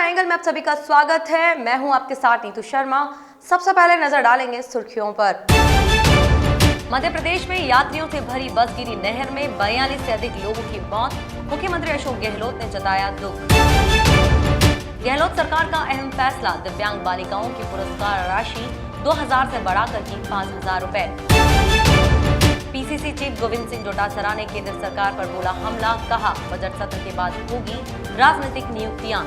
Triangle में आप सभी का स्वागत है। मैं हूं आपके साथ नीतू शर्मा। सबसे पहले नजर डालेंगे सुर्खियों पर। मध्य प्रदेश में यात्रियों से भरी बस गिरी नहर में 42 से अधिक लोगों की मौत। मुख्यमंत्री अशोक गहलोत ने जताया दुख। गहलोत सरकार का अहम फैसला, दिव्यांग बालिकाओं की पुरस्कार राशि 2000 से बढ़ाकर की 5000 रुपए। पीसीसी चीफ गोविंद सिंह डोटासरा ने केंद्र सरकार पर बोला हमला, कहा बजट सत्र के बाद होगी राजनीतिक नियुक्तियां।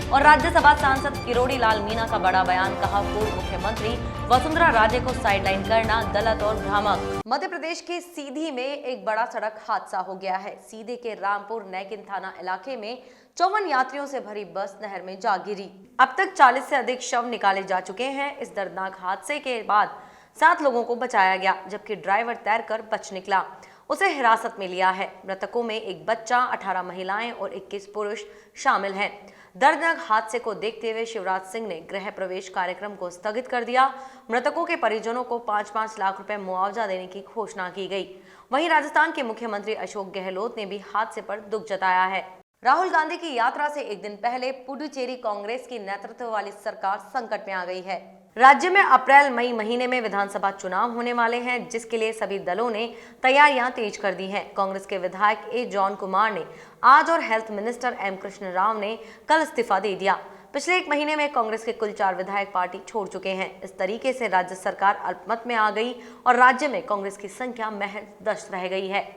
और राज्यसभा सांसद किरोड़ी लाल मीणा का बड़ा बयान, कहा पूर्व मुख्यमंत्री वसुंधरा राजे को साइडलाइन करना गलत और भ्रामक। मध्य प्रदेश के सीधी में एक बड़ा सड़क हादसा हो गया है। सीधी के रामपुर नैकिन थाना इलाके में 54 यात्रियों से भरी बस नहर में जा गिरी। अब तक 40 से अधिक शव निकाले जा चुके हैं। इस दर्दनाक हादसे के बाद 7 लोगों को बचाया गया, जबकि ड्राइवर तैरकर बच निकला। उसे हिरासत में लिया है। मृतकों में एक बच्चा, 18 महिलाएं और 21 पुरुष शामिल हैं। दर्दनाक हादसे को देखते हुए शिवराज सिंह ने गृह प्रवेश कार्यक्रम को स्थगित कर दिया। मृतकों के परिजनों को 5-5 लाख रुपए मुआवजा देने की घोषणा की गई। वहीं राजस्थान के मुख्यमंत्री अशोक गहलोत ने भी हादसे पर दुख जताया है। राहुल गांधी की यात्रा से एक दिन पहले पुडुचेरी कांग्रेस की नेतृत्व वाली सरकार संकट में आ गई है। राज्य में अप्रैल मई महीने में विधानसभा चुनाव होने वाले हैं, जिसके लिए सभी दलों ने तैयारियां तेज कर दी हैं। कांग्रेस के विधायक ए जॉन कुमार ने आज और health minister M Krishna Rao ने कल इस्तीफा दे दिया। पिछले एक महीने में कांग्रेस के कुल 4 विधायक पार्टी छोड़ चुके हैं। इस तरीके से राज्य सरकार अल्पमत में आ गई और राज्य में कांग्रेस की संख्या महज 10 रह गई है।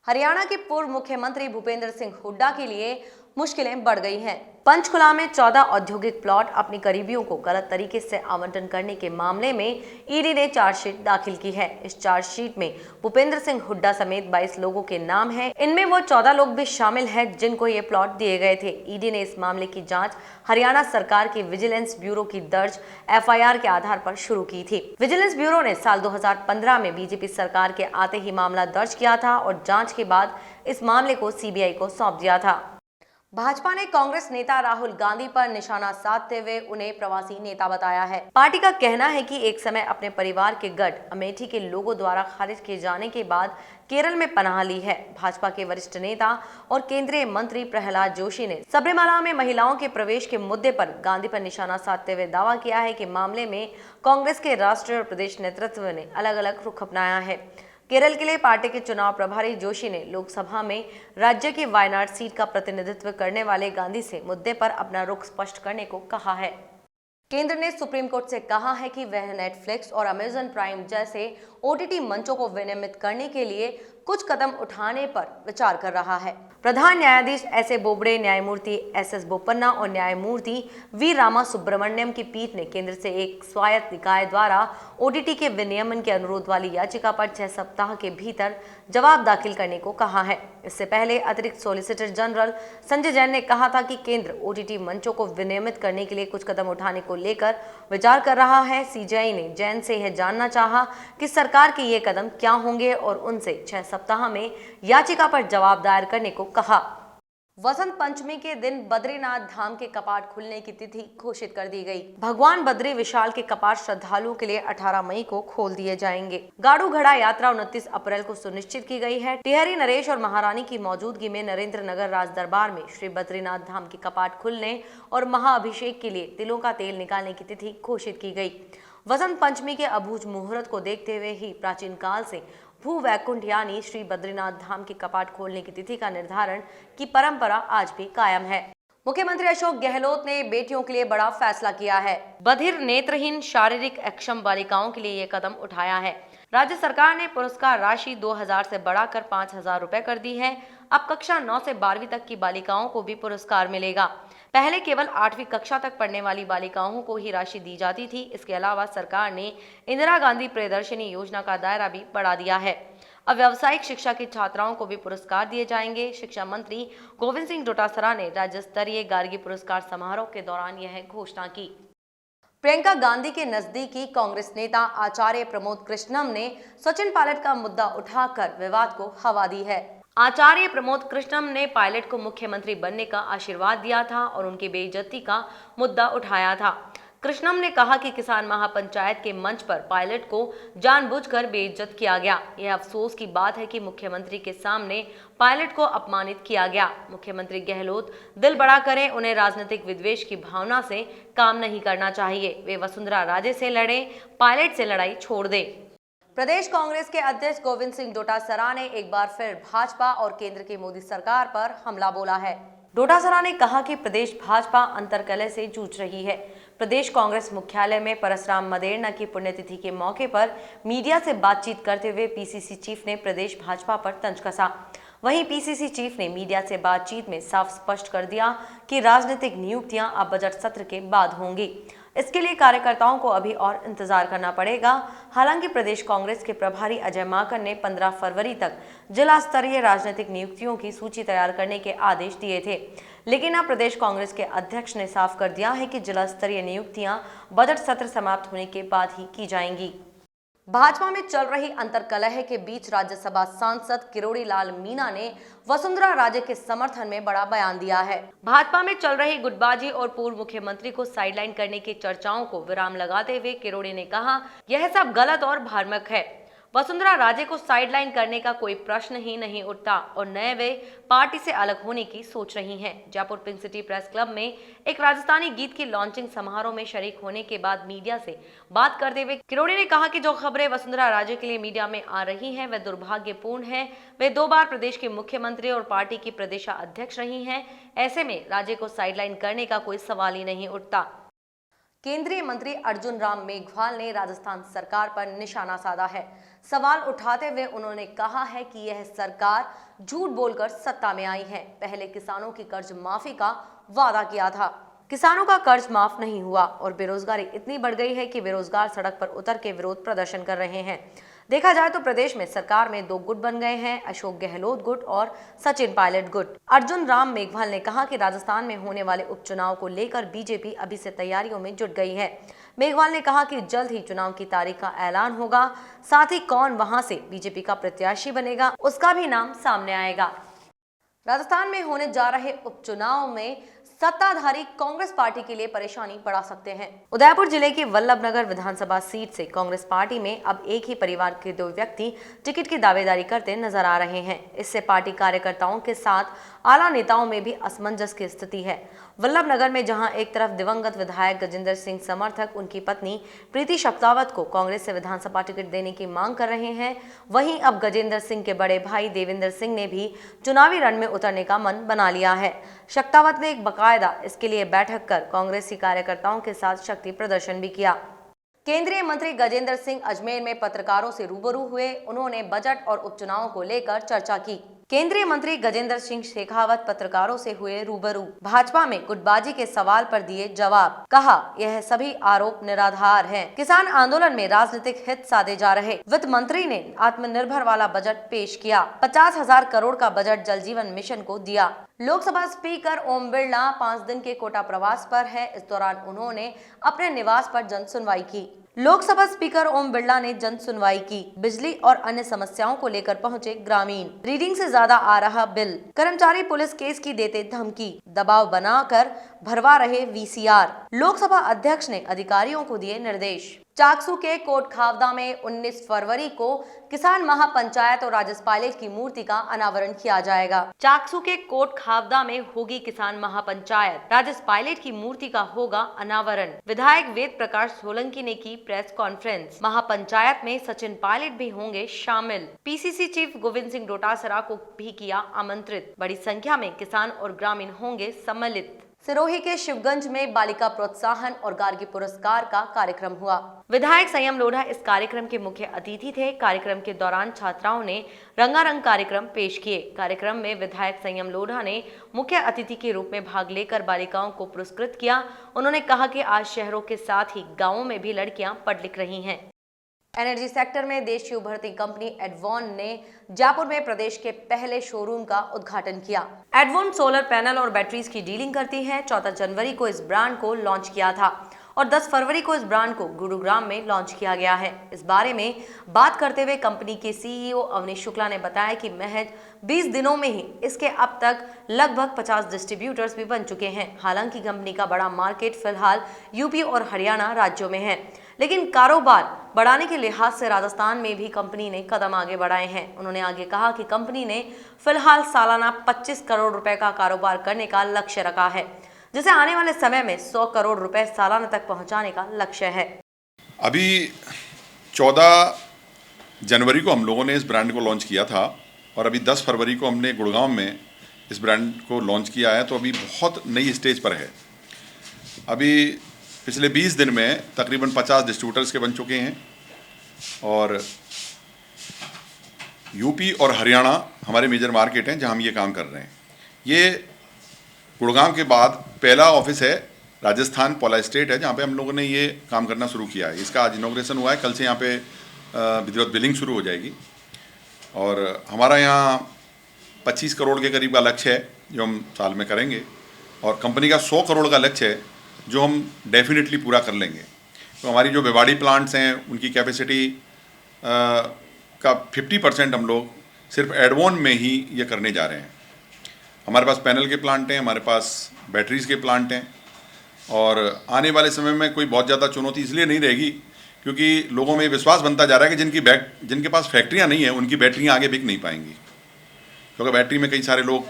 हरियाणा के पूर्व मुख्यमंत्री भूपेंद्र सिंह हुड्डा के लिए मुश्किलें बढ़ गई हैं। पंचकुला में 14 औद्योगिक प्लॉट अपने करीबियों को गलत तरीके से आवंटन करने के मामले में ईडी ने चार्जशीट दाखिल की है। इस चार्जशीट में भूपेंद्र सिंह हुड्डा समेत 22 लोगों के नाम हैं। इनमें वो 14 लोग भी शामिल हैं जिनको ये प्लॉट दिए गए थे। ईडी ने इस मामले की जांच हरियाणा सरकार की विजिलेंस ब्यूरो की दर्ज एफआईआर के आधार पर शुरू की थी। विजिलेंस ब्यूरो ने साल 2015 में बीजेपी सरकार के आते ही मामला दर्ज किया था और जांच के बाद इस मामले को सीबीआई को सौंप दिया था। भाजपा ने कांग्रेस नेता राहुल गांधी पर निशाना साधते हुए उन्हें प्रवासी नेता बताया है। पार्टी का कहना है कि एक समय अपने परिवार के गढ़ अमेठी के लोगों द्वारा खारिज किए जाने के बाद केरल में पनाह ली है। भाजपा के वरिष्ठ नेता और केंद्रीय मंत्री प्रहलाद जोशी ने सबरीमाला में महिलाओं के प्रवेश के मुद्दे पर गांधी पर निशाना साधते हुए दावा किया है कि मामले में कांग्रेस के राष्ट्रीय और प्रदेश नेतृत्व ने अलग अलग रुख अपनाया है। केरल के लिए पार्टी के चुनाव प्रभारी जोशी ने लोकसभा में राज्य की वायनाड सीट का प्रतिनिधित्व करने वाले गांधी से मुद्दे पर अपना रुख स्पष्ट करने को कहा है। केंद्र ने सुप्रीम कोर्ट से कहा है कि वह नेटफ्लिक्स और अमेजन प्राइम जैसे ओटीटी मंचों को विनियमित करने के लिए कुछ कदम उठाने पर विचार कर रहा है। प्रधान न्यायाधीश एस.ए. बोबड़े, न्यायमूर्ति एस.एस. बोपन्ना और न्यायमूर्ति वी. रामा सुब्रमण्यम की पीठ ने केंद्र से एक स्वायत्त निकाय द्वारा ओटीटी के विनियमन के अनुरोध वाली याचिका पर 6 सप्ताह के भीतर जवाब दाखिल करने को कहा है। इससे पहले अतिरिक्त सॉलिसिटर जनरल संजय जैन ने कहा था कि केंद्र ओटीटी मंचों को विनियमित करने के लिए कुछ कदम उठाने को लेकर विचार कर रहा है। सीजेआई ने जैन से यह जानना चाहा कि सरकार के ये कदम क्या होंगे और उनसे 6 सप्ताह में याचिका पर जवाब दायर करने को कहा। वसंत पंचमी के दिन बद्रीनाथ धाम के कपाट खुलने की तिथि घोषित कर दी गई। भगवान बद्री विशाल के कपाट श्रद्धालुओं के लिए 18 मई को खोल दिए जाएंगे। गाड़ू घड़ा यात्रा 29 अप्रैल को सुनिश्चित की गई है। टिहरी नरेश और महारानी की मौजूदगी में नरेंद्र नगर राज दरबार में श्री बद्रीनाथ धाम के कपाट खुलने और महाअभिषेक के लिए तिलों का तेल निकालने की तिथि घोषित की गई। वसंत पंचमी के अबूझ मुहूर्त को देखते हुए ही प्राचीन काल से भू वैकुंठ यानी श्री बद्रीनाथ धाम के कपाट खोलने की तिथि का निर्धारण की परंपरा आज भी कायम है। मुख्यमंत्री अशोक गहलोत ने बेटियों के लिए बड़ा फैसला किया है। बधिर, नेत्रहीन, शारीरिक अक्षम बालिकाओं के लिए ये कदम उठाया है। राज्य सरकार ने पुरस्कार राशि 2000 से बढ़ाकर 5000 रुपए कर दी है। अब कक्षा 9 से 12वीं तक की बालिकाओं को भी पुरस्कार मिलेगा। पहले केवल 8वीं कक्षा तक पढ़ने वाली बालिकाओं को ही राशि दी जाती थी। इसके अलावा सरकार ने इंदिरा गांधी प्रियदर्शनी योजना का दायरा भी बढ़ा दिया है। अब व्यावसायिक शिक्षा की छात्राओं को भी पुरस्कार दिए जाएंगे। शिक्षा मंत्री गोविंद सिंह डोटासरा ने राज्य स्तरीय गार्गी पुरस्कार समारोह के दौरान यह घोषणा की। प्रियंका गांधी के नजदीकी कांग्रेस नेता आचार्य प्रमोद कृष्णम ने सचिन पायलट का मुद्दा उठाकर विवाद को हवा दी है। आचार्य प्रमोद कृष्णम ने पायलट को मुख्यमंत्री बनने का आशीर्वाद दिया था और उनकी बेइज्जती का मुद्दा उठाया था। कृष्णम ने कहा कि किसान महापंचायत के मंच पर पायलट को जानबूझकर बेइज्जत किया गया। यह अफसोस की बात है कि मुख्यमंत्री के सामने पायलट को अपमानित किया गया। मुख्यमंत्री गहलोत दिल बड़ा करें, उन्हें राजनीतिक विद्वेष की भावना से काम नहीं करना चाहिए। वे वसुंधरा राजे से लड़ें, पायलट से लड़ाई छोड़ दें। प्रदेश कांग्रेस के अध्यक्ष गोविंद सिंह डोटासरा ने एक बार फिर भाजपा और केंद्र की मोदी सरकार पर हमला बोला है। डोटासरा ने कहा कि प्रदेश भाजपा अंतर्कलह से जूझ रही है। प्रदेश कांग्रेस मुख्यालय में परसराम मदेरणा की पुण्यतिथि के मौके पर मीडिया से बातचीत करते हुए पीसीसी चीफ ने प्रदेश भाजपा पर तंज कसा। वहीं पीसीसी चीफ ने मीडिया से बातचीत में साफ स्पष्ट कर दिया कि राजनीतिक नियुक्तियां अब बजट सत्र के बाद होंगी। इसके लिए कार्यकर्ताओं को अभी और इंतजार करना पड़ेगा। हालांकि प्रदेश कांग्रेस के प्रभारी अजय माकन ने 15 फरवरी तक जिला स्तरीय राजनीतिक नियुक्तियों की सूची तैयार करने के आदेश दिए थे, लेकिन अब प्रदेश कांग्रेस के अध्यक्ष ने साफ कर दिया है कि जिला स्तरीय नियुक्तियां बजट सत्र समाप्त होने के बाद ही की जाएंगी। भाजपा में चल रही अंतर्कलह के बीच राज्यसभा सांसद किरोड़ी लाल मीणा ने वसुंधरा राजे के समर्थन में बड़ा बयान दिया है। भाजपा में चल रही गुटबाजी और पूर्व मुख्यमंत्री को साइडलाइन करने की चर्चाओं को विराम लगाते हुए किरोड़ी ने कहा, यह सब गलत और भ्रामक है। वसुंधरा राजे को साइडलाइन करने का कोई प्रश्न ही नहीं उठता और नए वे पार्टी से अलग होने की सोच रही हैं। Jaipur pink city press club में एक राजस्थानी गीत की लॉन्चिंग समारोह में शरीक होने के बाद मीडिया से बात करते हुए किरोड़ी ने कहा कि जो खबरें वसुंधरा राजे के लिए मीडिया में आ रही हैं वह दुर्भाग्यपूर्ण है। वे 2 बार प्रदेश के मुख्यमंत्री और पार्टी की प्रदेशाध्यक्ष रही हैं। ऐसे में राजे को साइडलाइन करने का कोई सवाल ही नहीं उठता। केंद्रीय मंत्री अर्जुन राम मेघवाल ने राजस्थान सरकार पर निशाना साधा है। सवाल उठाते हुए उन्होंने कहा है कि यह सरकार झूठ बोलकर सत्ता में आई है। पहले किसानों की कर्ज माफी का वादा किया था, किसानों का कर्ज माफ नहीं हुआ और बेरोजगारी इतनी बढ़ गई है कि बेरोजगार सड़क पर उतर के विरोध प्रदर्शन कर रहे हैं। देखा जाए तो प्रदेश में सरकार में 2 गुट बन गए हैं, अशोक गहलोत गुट और सचिन पायलट गुट। अर्जुन राम मेघवाल ने कहा कि राजस्थान में होने वाले उपचुनाव को लेकर बीजेपी अभी से तैयारियों में जुट गई है। मेघवाल ने कहा कि जल्द ही चुनाव की तारीख का ऐलान होगा, साथ ही कौन वहां से बीजेपी का प्रत्याशी बनेगा उसका भी नाम सामने आएगा। राजस्थान में होने जा रहे उपचुनाव में सत्ताधारी कांग्रेस पार्टी के लिए परेशानी बढ़ा सकते हैं। उदयपुर जिले की वल्लभनगर विधानसभा सीट से कांग्रेस पार्टी में अब एक ही परिवार के 2 व्यक्ति टिकट की दावेदारी करते नजर आ रहे हैं। इससे पार्टी कार्यकर्ताओं के साथ आला नेताओं में भी असमंजस की स्थिति है। वल्लभनगर में जहां एक तरफ दिवंगत विधायक गजेंद्र सिंह समर्थक उनकी पत्नी प्रीति शक्तावत को कांग्रेस से विधानसभा टिकट देने की मांग कर रहे हैं, वहीं अब गजेंद्र सिंह के बड़े भाई देवेंद्र सिंह ने भी चुनावी रण में उतरने का मन बना लिया है। शक्तावत ने एक बाकायदा इसके लिए बैठक कर कांग्रेसी कार्यकर्ताओं के साथ शक्ति प्रदर्शन भी किया। केंद्रीय मंत्री गजेंद्र सिंह अजमेर में पत्रकारों से रूबरू हुए। उन्होंने बजट और उपचुनाव को लेकर चर्चा की। केंद्रीय मंत्री गजेंद्र सिंह शेखावत पत्रकारों से हुए रूबरू। भाजपा में गुटबाजी के सवाल पर दिए जवाब। कहा, यह सभी आरोप निराधार हैं। किसान आंदोलन में राजनीतिक हित साधे जा रहे। वित्त मंत्री ने आत्मनिर्भर वाला बजट पेश किया। 50,000 करोड़ का बजट जल जीवन मिशन को दिया। लोकसभा स्पीकर ओम बिरला 5 दिन के कोटा प्रवास पर है। इस दौरान उन्होंने अपने निवास पर जन सुनवाई की। लोकसभा स्पीकर ओम बिरला ने जन सुनवाई की। बिजली और अन्य समस्याओं को लेकर पहुंचे ग्रामीण। रीडिंग से ज्यादा आ रहा बिल। कर्मचारी पुलिस केस की देते धमकी। दबाव बनाकर भरवा रहे वीसीआर। लोकसभा अध्यक्ष ने अधिकारियों को दिए निर्देश। चाकसू के कोट खावदा में 19 फरवरी को किसान महापंचायत और राजस पायलट की मूर्ति का अनावरण किया जाएगा। चाकसू के कोट खावदा में होगी किसान महापंचायत, राजस पायलट की मूर्ति का होगा अनावरण। विधायक वेद प्रकाश सोलंकी ने की प्रेस कॉन्फ्रेंस। महापंचायत में सचिन पायलट भी होंगे शामिल। पीसीसी चीफ गोविंद सिंह डोटासरा को भी किया आमंत्रित। बड़ी संख्या में किसान और ग्रामीण होंगे सम्मिलित। सिरोही के शिवगंज में बालिका प्रोत्साहन और गार्गी पुरस्कार का कार्यक्रम हुआ। विधायक संयम लोढ़ा इस कार्यक्रम के मुख्य अतिथि थे। कार्यक्रम के दौरान छात्राओं ने रंगारंग कार्यक्रम पेश किए। कार्यक्रम में विधायक संयम लोढ़ा ने मुख्य अतिथि के रूप में भाग लेकर बालिकाओं को पुरस्कृत किया। उन्होंने कहा कि आज शहरों के साथ ही गाँवों में भी लड़कियां पढ़ लिख रही हैं। एनर्जी सेक्टर में देश की उभरती कंपनी एडवॉन ने जयपुर में प्रदेश के पहले शोरूम का उद्घाटन किया। एडवॉन सोलर पैनल और बैटरीज की डीलिंग करती है। 14 जनवरी को इस ब्रांड को लॉन्च किया था। और 10 फरवरी को इस ब्रांड को गुरुग्राम में लॉन्च किया गया है। इस बारे में बात करते हुए कंपनी के सीईओ अवनीश शुक्ला ने बताया कि महज 20 दिनों में ही इसके अब तक लगभग 50 डिस्ट्रीब्यूटर्स भी बन चुके हैं। हालांकि कंपनी का बड़ा मार्केट फिलहाल यूपी और हरियाणा राज्यों में है, लेकिन कारोबार बढ़ाने के लिहाज से राजस्थान में भी कंपनी ने कदम आगे बढ़ाए हैं। उन्होंने आगे कहा कि कंपनी ने फिलहाल सालाना 25 करोड़ रुपए का कारोबार करने का लक्ष्य रखा है, जिसे आने वाले समय में 100 करोड़ रुपए सालाना तक पहुंचाने का लक्ष्य है। अभी 14 जनवरी को हम लोगों ने इस ब्रांड को लॉन्च किया था और अभी 10 फरवरी को हमने गुड़गांव में इस ब्रांड को लॉन्च किया है, तो अभी बहुत नई स्टेज पर है। अभी पिछले 20 दिन में तकरीबन 50 डिस्ट्रीब्यूटर्स के बन चुके हैं और यूपी और हरियाणा हमारे मेजर मार्केट हैं जहां हम ये काम कर रहे हैं। ये गुड़गांव के बाद पहला ऑफिस है राजस्थान पॉला स्टेट है जहाँ पे हम लोगों ने ये काम करना शुरू किया है। इसका आज इनॉग्रेशन हुआ है, कल से यहाँ पे विधिवत बिलिंग शुरू हो जाएगी और हमारा यहाँ 25 करोड़ के करीब का लक्ष्य है जो हम साल में करेंगे और कंपनी का 100 करोड़ का लक्ष्य है जो हम डेफिनेटली पूरा कर लेंगे। तो हमारी जो भिवाड़ी प्लांट्स हैं उनकी कैपेसिटी का 50% हम लोग सिर्फ एडवान में ही ये करने जा रहे हैं। हमारे पास पैनल के प्लांट हैं, हमारे पास बैटरीज़ के प्लांट हैं और आने वाले समय में कोई बहुत ज़्यादा चुनौती इसलिए नहीं रहेगी क्योंकि लोगों में विश्वास बनता जा रहा है कि जिनके पास फैक्ट्रियाँ नहीं हैं उनकी बैटरियाँ आगे बिक नहीं पाएंगी, क्योंकि बैटरी में कई सारे लोग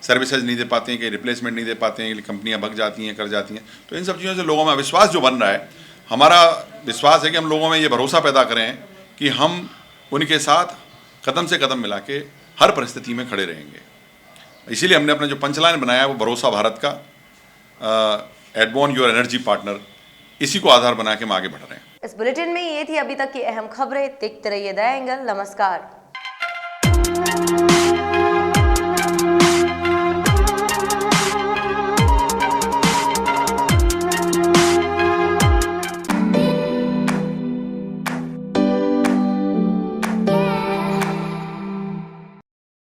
सर्विसेज नहीं दे पाते हैं, कई रिप्लेसमेंट नहीं दे पाते हैं, कंपनियां भग जाती हैं, कर जाती हैं। तो इन सब चीज़ों से लोगों में विश्वास जो बन रहा है, हमारा विश्वास है कि हम लोगों में ये भरोसा पैदा करें कि हम उनके साथ कदम से कदम मिला के हर परिस्थिति में खड़े रहेंगे। इसीलिए हमने अपना जो पंचलाइन बनाया है वो भरोसा भारत का, एडवान योर एनर्जी पार्टनर, इसी को आधार बना के हम आगे बढ़ रहे हैं। इस बुलेटिन में ये थी अभी तक की अहम खबरें। देखते रहिए द एंगल। नमस्कार।